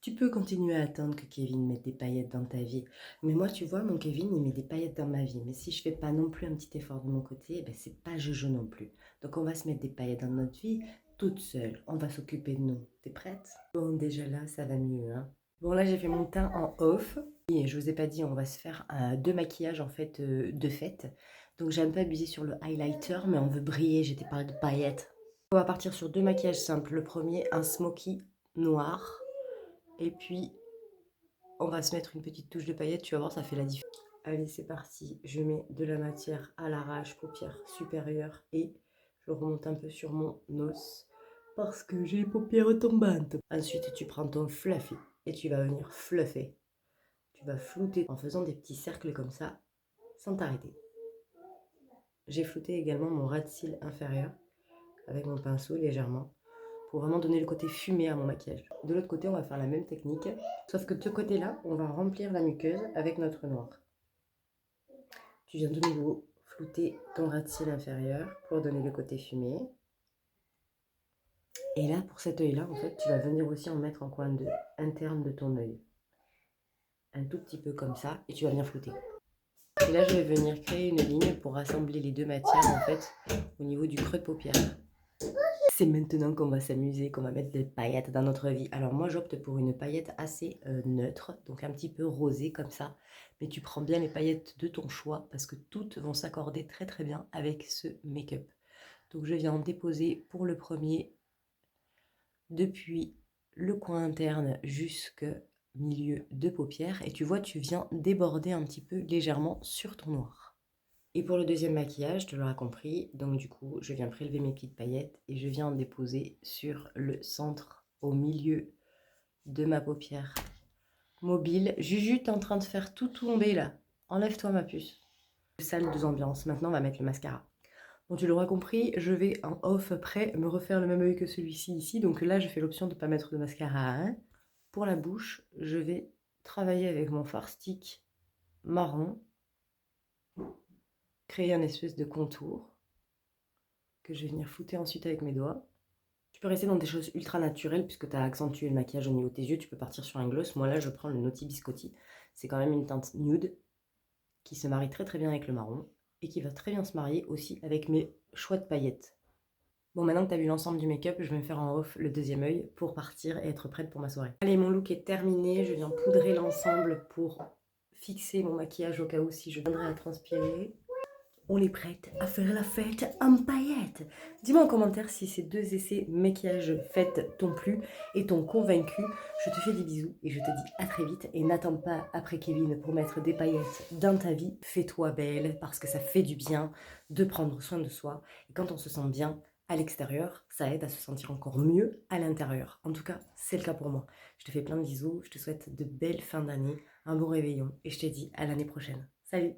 Tu peux continuer à attendre que Kevin mette des paillettes dans ta vie. Mais moi, tu vois, mon Kevin, il met des paillettes dans ma vie. Mais si je fais pas non plus un petit effort de mon côté, eh ben, c'est pas Jojo non plus. Donc on va se mettre des paillettes dans notre vie toute seule. On va s'occuper de nous. T'es prête? Bon, déjà là, ça va mieux, hein. Bon, là, j'ai fait mon teint en off. Et je vous ai pas dit, on va se faire deux maquillages en fait de fête. Donc j'ai un peu abusé sur le highlighter, mais on veut briller. J'étais parlé de paillettes. On va partir sur deux maquillages simples. Le premier, un smoky noir. Et puis, on va se mettre une petite touche de paillettes, tu vas voir, ça fait la différence. Allez, c'est parti. Je mets de la matière à l'arrache, paupières supérieures, et je remonte un peu sur mon os parce que j'ai les paupières tombantes. Ensuite, tu prends ton fluffy et tu vas venir fluffer. Tu vas flouter en faisant des petits cercles comme ça, sans t'arrêter. J'ai flouté également mon ras de cils inférieur avec mon pinceau légèrement, pour vraiment donner le côté fumé à mon maquillage. De l'autre côté, on va faire la même technique, sauf que de ce côté-là, on va remplir la muqueuse avec notre noir. Tu viens de nouveau flouter ton ras de cils inférieur pour donner le côté fumé. Et là, pour cet œil-là, en fait, tu vas venir aussi en mettre en coin interne de ton œil. Un tout petit peu comme ça, et tu vas venir flouter. Et là, je vais venir créer une ligne pour rassembler les deux matières, en fait, au niveau du creux de paupière. C'est maintenant qu'on va s'amuser, qu'on va mettre des paillettes dans notre vie. Alors moi, j'opte pour une paillette assez neutre, donc un petit peu rosée comme ça. Mais tu prends bien les paillettes de ton choix parce que toutes vont s'accorder très très bien avec ce make-up. Donc je viens en déposer pour le premier depuis le coin interne jusqu'au milieu de paupière. Et tu vois, tu viens déborder un petit peu légèrement sur ton noir. Et pour le deuxième maquillage, tu l'auras compris, donc du coup, je viens prélever mes petites paillettes et je viens en déposer sur le centre, au milieu de ma paupière mobile. Juju, t'es en train de faire tout tomber là. Enlève-toi ma puce. Salle de ambiance. Maintenant, on va mettre le mascara. Bon, tu l'auras compris, je vais en off après me refaire le même œil que celui-ci ici. Donc là, je fais l'option de ne pas mettre de mascara à 1. Pour la bouche, je vais travailler avec mon fard stick marron, créer un espèce de contour que je vais venir flouter ensuite avec mes doigts. Tu peux rester dans des choses ultra naturelles puisque tu as accentué le maquillage au niveau de tes yeux. Tu peux partir sur un gloss. Moi là, je prends le Naughty Biscotti. C'est quand même une teinte nude qui se marie très très bien avec le marron et qui va très bien se marier aussi avec mes choix de paillettes. Bon, maintenant que tu as vu l'ensemble du make-up, je vais me faire en off le deuxième œil pour partir et être prête pour ma soirée. Allez, mon look est terminé. Je viens poudrer l'ensemble pour fixer mon maquillage au cas où si je viendrais à transpirer. On est prête à faire la fête en paillettes. Dis-moi en commentaire si ces deux essais maquillage fête t'ont plu et t'ont convaincu. Je te fais des bisous et je te dis à très vite. Et n'attends pas après Kevin pour mettre des paillettes dans ta vie. Fais-toi belle parce que ça fait du bien de prendre soin de soi. Et quand on se sent bien à l'extérieur, ça aide à se sentir encore mieux à l'intérieur. En tout cas, c'est le cas pour moi. Je te fais plein de bisous. Je te souhaite de belles fins d'année, un bon réveillon et je te dis à l'année prochaine. Salut!